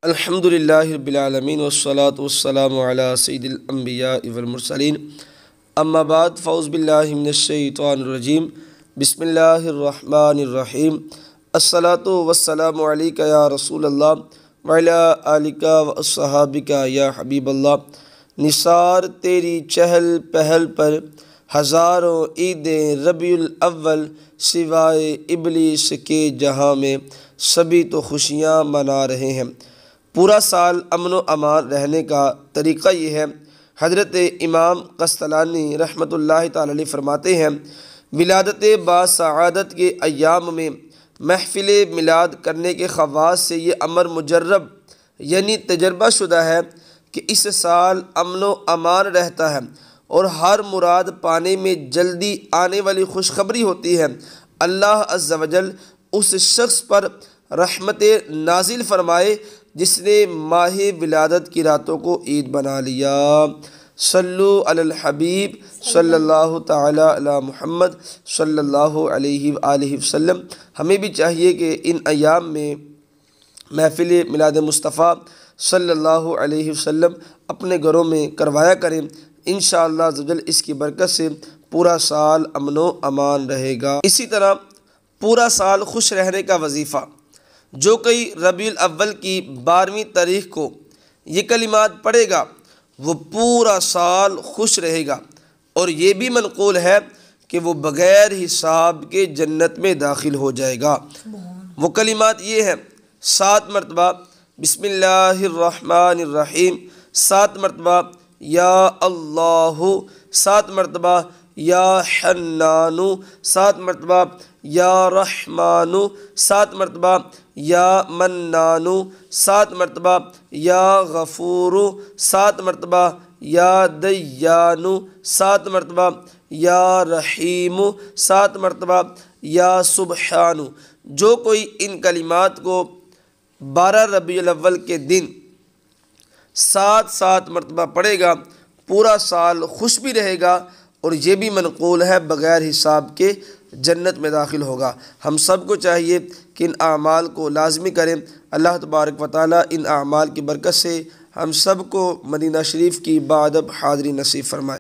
الحمدللہ رب العالمین والصلاة والسلام علی سید الانبیاء والمرسلین اما بعد فاعوذ باللہ من الشیطان الرجیم بسم اللہ الرحمن الرحیم الصلاة والسلام علیک یا رسول اللہ وعلی آلک واصحابک یا حبیب اللہ۔ نثار تیری چہل پہل پر ہزاروں عیدیں ربیع الاول سوائے ابلیس کے جہاں میں سبھی تو خوشیاں منا رہے ہیں۔ پورا سال امن و امان رہنے کا طریقہ یہ ہے۔ حضرت امام قسطلانی رحمۃ اللہ تعالی علیہ فرماتے ہیں، ولادت باسعادت کے ایام میں محفل میلاد کرنے کے خواص سے یہ امر مجرب یعنی تجربہ شدہ ہے کہ اس سال امن و امان رہتا ہے اور ہر مراد پانے میں جلدی آنے والی خوشخبری ہوتی ہے۔ اللہ عز و جل اس شخص پر رحمت نازل فرمائے جس نے ماہ ولادت کی راتوں کو عید بنا لیا۔ صلو علی الحبیب صلی اللہ تعالی علی محمد صلی اللہ علیہ وآلہ وسلم۔ ہمیں بھی چاہیے کہ ان ایام میں محفل میلاد مصطفیٰ صلی اللہ علیہ وسلم اپنے گھروں میں کروایا کریں۔ انشاءاللہ عز و جل اس کی برکت سے پورا سال امن و امان رہے گا۔ اسی طرح پورا سال خوش رہنے کا وظیفہ، جو کوئی ربیع الاول کی 12ویں تاریخ کو یہ کلمات پڑھے گا وہ پورا سال خوش رہے گا، اور یہ بھی منقول ہے کہ وہ بغیر حساب کے جنت میں داخل ہو جائے گا۔ وہ کلمات یہ ہیں: 7 مرتبہ بسم اللہ الرحمن الرحیم، 7 مرتبہ یا اللہ، 7 مرتبہ یا حنان، 7 مرتبہ یا رحمان، 7 مرتبہ یا منان، 7 مرتبہ یا غفور، 7 مرتبہ یا دیان، 7 مرتبہ یا رحیم، 7 مرتبہ یا سبحان۔ جو کوئی ان کلمات کو 12 ربیع الاول کے دن 7 مرتبہ پڑھے گا پورا سال خوش بھی رہے گا، اور یہ بھی منقول ہے بغیر حساب کے جنت میں داخل ہوگا۔ ہم سب کو چاہیے کہ ان اعمال کو لازمی کریں۔ اللہ تبارک و تعالی ان اعمال کی برکت سے ہم سب کو مدینہ شریف کی باادب حاضری نصیب فرمائے۔